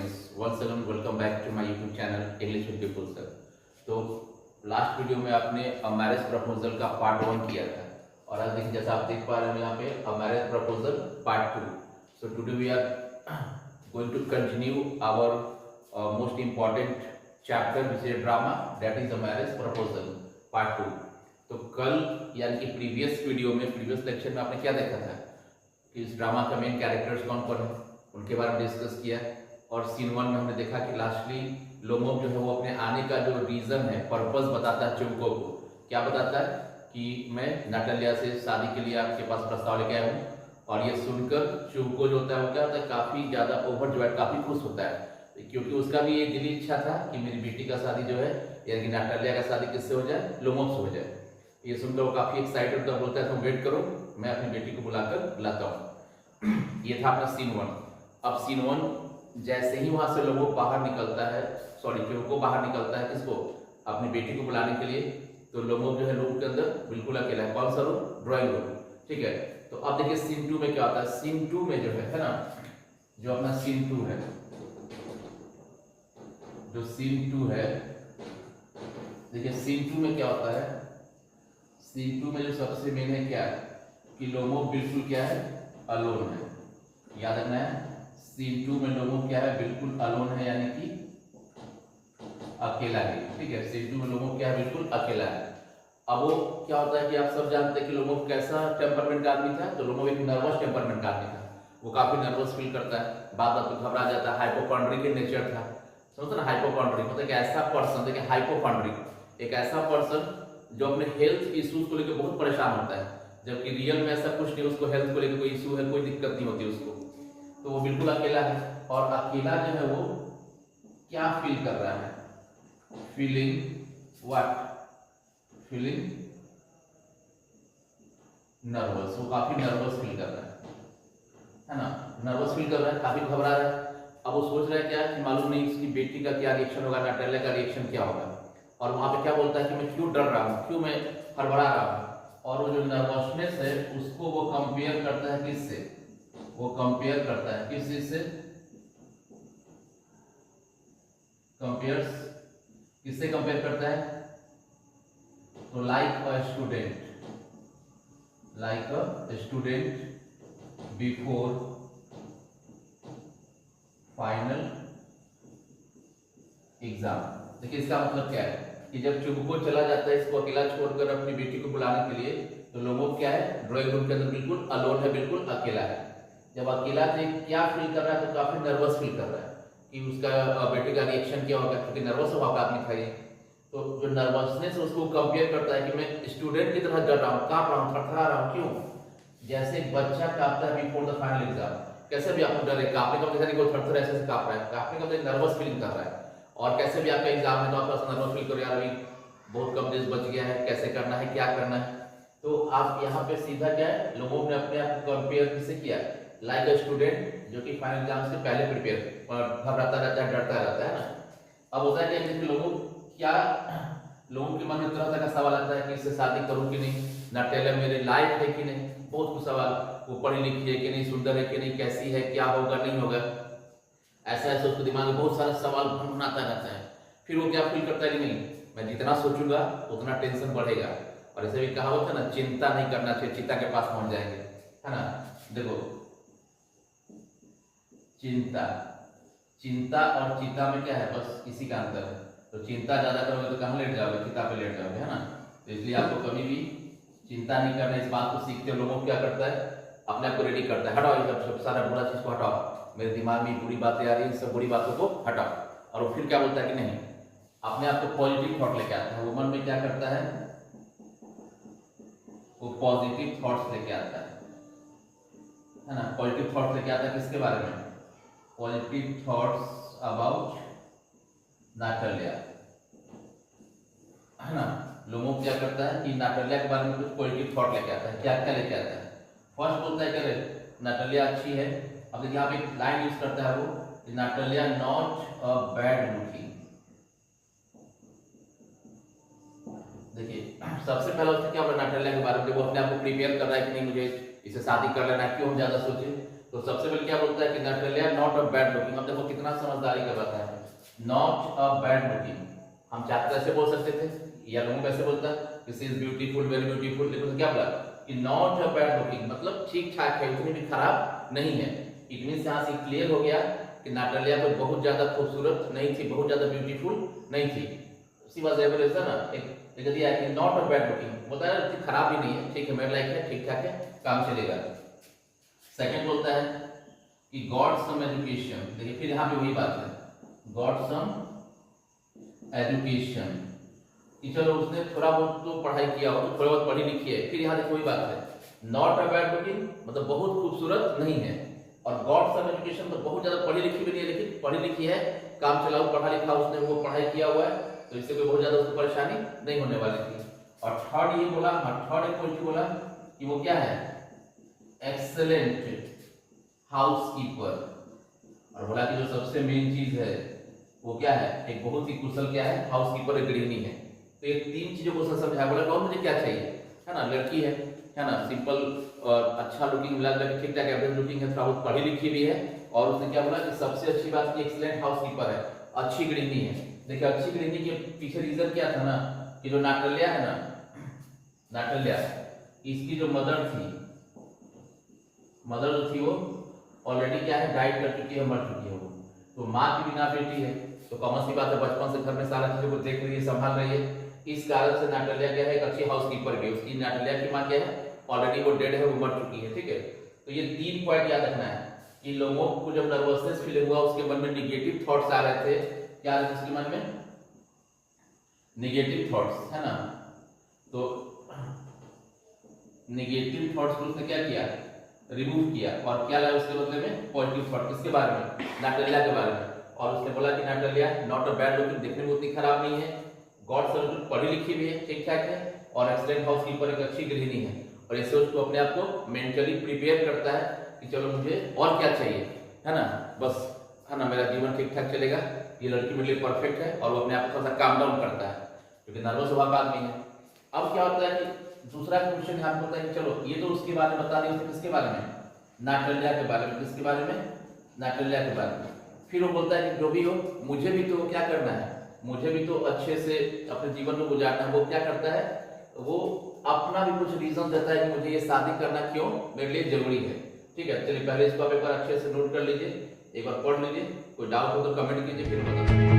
Audience, once again welcome back to my YouTube channel English with People sir। तो last video में आपने अ marriage proposal का part 1 किया था और आज देखिए जैसा आप देख पा रहे हैं यहाँ पे a marriage proposal part 2। So today we are going to continue our most important chapter which is drama, that is a marriage proposal part 2। तो कल यानी कि प्रीवियस वीडियो में, प्रीवियस लेक्चर में आपने क्या देखा था कि इस ड्रामा का मेन कैरेक्टर्स कौन कौन है, उनके बारे में डिस्कस किया। और सीन 1 में हमने देखा कि लास्टली लोमोव जो है वो अपने आने का जो रीजन है, पर्पस बताता है चुबको को। क्या बताता है कि मैं नाटालिया से शादी के लिए आपके पास प्रस्ताव लेके आया हूँ। और ये सुनकर चुबको जो होता है वो क्या होता है, काफी ज्यादा ओवरजॉयड, काफी खुश होता है, क्योंकि उसका भी ये दिली इच्छा था कि मेरी बेटी का शादी जो है यानी कि नाटालिया का शादी किससे हो जाए, लोमोव से हो जाए। ये सुनकर वो काफी एक्साइटेड होता है, बोलता है तुम वेट करो, मैं अपनी बेटी को बुलाकर लाता हूँ। ये था अपना सीन 1। अब सीन 1 जैसे ही वहां से लोमोव बाहर निकलता है, सॉरी चुबको बाहर निकलता है किसको, अपनी बेटी को बुलाने के लिए, तो लोमोव जो है रूम के अंदर बिल्कुल अकेला है। कौन सा रूम? Drawing room. ठीक है, तो अब देखिए सीन 2 में क्या होता है। सीन 2 में जो है ना, जो अपना सीन 2 है, जो सीन 2 है, देखिए सीन 2 में क्या होता है। सीन 2 में जो सबसे मेन है क्या है कि लोमोव बिल्कुल क्या है, अलोन है। याद रखना है, सीन 2 में लोमोव क्या है, बिल्कुल अलोन है, यानी कि अकेला है। ठीक है, सीन 2 में लोमोव क्या है, बिल्कुल अकेला है। अब वो क्या होता है कि आप सब जानते हैं कि लोमोव कैसा टेम्परमेंट का आदमी था। तो लोमोव एक नर्वस टेम्परमेंट का आदमी था, वो काफी नर्वस फील करता है, बात बात पर घबरा जाता है, हाइपोकॉन्ड्रिक नेचर था। समझते ना, हाइपोकॉन्ड्रिक मतलब एक ऐसा पर्सन, देखिए हाइपोकॉन्ड्रिक एक ऐसा पर्सन जो अपने हेल्थ इश्यूज को लेकर बहुत परेशान होता है, जबकि रियल में ऐसा कुछ नहीं, उसको हेल्थ को लेकर कोई इश्यू है, कोई दिक्कत नहीं होती उसको। तो वो बिल्कुल अकेला है, और अकेला जो है वो क्या फील कर रहा है, फीलिंग व्हाट, फीलिंग नर्वस। वो काफी नर्वस फील कर रहा है ना, नर्वस फील कर रहा है, काफी घबरा रहा है। अब वो सोच रहा है क्या कि मालूम नहीं इसकी बेटी का क्या रिएक्शन होगा, नाटालिया का रिएक्शन क्या होगा। और वहां पे क्या बोलता है कि मैं क्यों डर रहा हूँ, क्यों मैं हड़बड़ा रहा हूँ। और वो जो नर्वसनेस है उसको वो कंपेयर करता है किससे, वो कंपेयर करता है किस चीज से, कंपेयर्स, किससे कंपेयर करता है, तो like a student, like a student before final exam. देखिए इसका मतलब क्या है कि जब चुबको चला जाता है इसको अकेला छोड़कर अपनी बेटी को बुलाने के लिए, तो लोमोव क्या है, ड्राइंग रूम के अंदर बिल्कुल अलोन है, बिल्कुल अकेला है। जब अकेला थे क्या फील कर रहा है, तो काफी नर्वस फील कर रहा है कि उसका बेटे का रिएक्शन क्या होगा, क्योंकि नर्वस स्वभाव का आदमी था ये। तो जो नर्वसनेस उसको कंपेयर करता है कि मैं स्टूडेंट की तरह डर रहा हूँ, कांप रहा हूँ, थरथरा रहा हूँ। क्यों? जैसे एक बच्चा कांपता है बिफोर द फाइनल एग्जाम, कैसे भी आपको डर है, कांपने का मतलब नहीं थरथर ऐसे कांप रहा है, कांपने का मतलब नर्वस फीलिंग कर रहा है। और कैसे भी आपका एग्जाम है तो आप थोड़ा नर्वस फील करो, यार अभी बहुत कम डेज बच गया है, कैसे करना है, क्या करना है। तो आप यहाँ पे सीधा क्या है, लोगों ने अपने आप को कंपेयर किससे किया, लाइक अ स्टूडेंट जो कि फाइनल एग्जाम से पहले प्रिपेयर और घबराता रहता है, डरता रहता है ना। अब होता है कि लोगों क्या, लोगों के मन में तरह तरह का सवाल आता है कि इससे शादी करूं कि नहीं, नाटालिया मेरे लायक है कि नहीं, बहुत कुछ सवाल, वो पढ़ी लिखी है कि नहीं, सुंदर है कि नहीं, कैसी है, क्या होगा नहीं होगा, ऐसा ऐसा उसके दिमाग में बहुत सारा सवाल भनभनाता रहता है। फिर वो क्या फील करता है कि नहीं, मैं जितना सोचूंगा उतना टेंशन बढ़ेगा। और ऐसे भी कहावत है ना, चिंता नहीं करना चाहिए, चिता के पास पहुंच जाएंगे, है ना। देखो चिंता, चिंता और चिता में क्या है, बस इसी का अंतर है। तो चिंता ज्यादा करोगे तो कहाँ लेट जाओगे, चिता पे लेट जाओगे, है ना। तो इसलिए आपको कभी भी चिंता नहीं करना, इस बात को सीखते हो। लोगों को क्या करता है, अपने आप को रेडी करता है, हटाओ ये सब सारा बुरा चीज को हटाओ, मेरे दिमाग में बुरी बातें आ रही है, सब बुरी बातों को हटाओ। और वो फिर क्या बोलता है कि नहीं, अपने आप को पॉजिटिव थॉट लेके आता है। वो मन में क्या करता है, वो पॉजिटिव थॉट्स लेके आता है ना। पॉजिटिव थॉट्स लेके आता है किसके बारे में, पॉजिटिव थॉट्स अबाउट नाटालिया, है ना। लोमोव क्या करता है कि नाटालिया के बारे में कुछ पॉजिटिव थॉट लेके आता है। क्या क्या लेके आता है, फर्स्ट बोलता है कि नाटालिया अच्छी है। अब देखिए यहाँ पे एक लाइन यूज करता है वो, Natalia not a bad looking. देखिए सबसे पहले उसने क्या बोला नाटालिया के बारे में, वो अपने आप को प्रिपेयर कर रहा है कि नहीं मुझे इसे शादी कर लेना है, क्यों हम ज्यादा सोचे। तो सबसे पहले क्या बोलता है कि Natalia not a bad looking. अब देखो कितना समझदारी का बात है, नॉट अ बैड लुकिंग। हम चाहते ऐसे बोल सकते थे या लोगों कैसे बोलता है, this is beautiful, very beautiful, लेकिन क्या बोला कि नॉट अ बैड लुकिंग, मतलब ठीक ठाक है, उतनी भी खराब नहीं है। इट मींस यहाँ से क्लियर हो गया कि नटालिया कोई बहुत ज्यादा खूबसूरत नहीं थी, बहुत ज्यादा ब्यूटीफुल नहीं थी। सी वाज एवरेज है ना, एक दिया है कि नॉट अ बैड लुकिंग, बोलता है इतनी खराब भी नहीं है, ठीक है, मेरे लाइक है, ठीक ठाक है, काम चलेगा। सेकंड बोलता है कि गॉड सम एजुकेशन। देखिए फिर यहाँ पे वही बात है, गॉड सम एजुकेशन, कि चलो उसने थोड़ा बहुत तो पढ़ाई किया हो, थोड़ा बहुत पढ़ी लिखी है। फिर यहाँ देखो वही बात है, नॉट अ बैड लुकिंग मतलब बहुत खूबसूरत नहीं है, और गॉड सम एजुकेशन तो बहुत ज्यादा पढ़ी लिखी भी नहीं है, लेकिन पढ़ी लिखी है, काम चलाऊ, पढ़ा लिखा, उसने वो पढ़ाई किया हुआ है, तो इससे कोई बहुत ज्यादा उसको परेशानी नहीं होने वाली थी। और थर्ड ये बोला, थर्ड एक पॉइंट बोला कि वो क्या है, एक्सेलेंट हाउसकीपर। और बोला कि जो सबसे मेन चीज है वो क्या है, एक बहुत ही कुशल क्या है, हाउसकीपर, एक गृहिणी है। तो ये तीन चीजों को समझाया। बोला कौन मुझे क्या चाहिए, है ना, लड़की है ना, सिंपल और अच्छा लुकिंग, मिला कर ठीक ठाक एवरेज लुकिंग है, थोड़ा बहुत पढ़ी लिखी भी है, और उसने क्या बोला कि सबसे अच्छी बात की एक्सीलेंट हाउसकीपर है, अच्छी गृहिणी है। देखिए अच्छी गृहिणी के पीछे रीजन क्या था ना, कि जो नटालिया है ना, नटालिया इसकी जो मदर थी, मदर जो थी वो ऑलरेडी क्या है, डाइट कर चुकी है, मर चुकी है वो, तो माँ की बिना बेटी है, तो कॉमन सी बात है, बचपन से घर में सारा चीजों को देख रही है, संभाल रही है। इस कारण से नटालिया क्या है, एक अच्छी हाउसकीपर भी। उसकी नटालिया की माँ क्या है, ऑलरेडी वो डेड है, वो मर चुकी है, ठीक है। तो ये तीन पॉइंट याद रखना है कि लोगों को जब नर्वसनेस फील हुआ, उसके मन में निगेटिव थॉट्स आ रहे थे, क्या आ रहे थे उसके मन में, निगेटिव थॉट्स, है ना। तो निगेटिव थॉट्स को उसने क्या किया, रिमूव किया, और क्या लाया उसके बदले में, पॉजिटिव थॉट। किसके बारे में, नटालिया के बारे में। और उसने बोला कि Natalia not a bad looking, देखने में उतनी खराब नहीं है, गॉड सर्विस, पढ़ी लिखी भी है, ठीक ठाक है, और एक्सीलेंट हाउसकीपर, एक अच्छी गृहिणी है। और ऐसे उसको अपने आप को मेंटली प्रिपेयर करता है कि चलो मुझे और क्या चाहिए, है ना, बस, है ना, मेरा जीवन ठीक ठाक चलेगा, ये लड़की मेरे लिए परफेक्ट है। और वो अपने आप को थोड़ा सा काम डाउन करता है, क्योंकि नर्वस स्वभाव का आदमी है। अब क्या होता है कि दूसरा क्वेश्चन यहाँ होता है कि चलो ये तो उसके बारे में बता दी, उसने किसके बारे में, नटालिया के बारे में। किसके बारे में, नटालिया के बारे में। फिर वो बोलता है कि जो भी हो, मुझे भी तो क्या करना है, मुझे भी तो अच्छे से अपने जीवन को गुजारना है। वो क्या करता है, वो अपना भी कुछ रीजन देता है कि मुझे ये शादी करना क्यों मेरे लिए जरूरी है, ठीक है। चलिए पहले इसको आप एक बार अच्छे से नोट कर लीजिए, एक बार पढ़ लीजिए, कोई डाउट हो तो कमेंट कीजिए, फिर बता।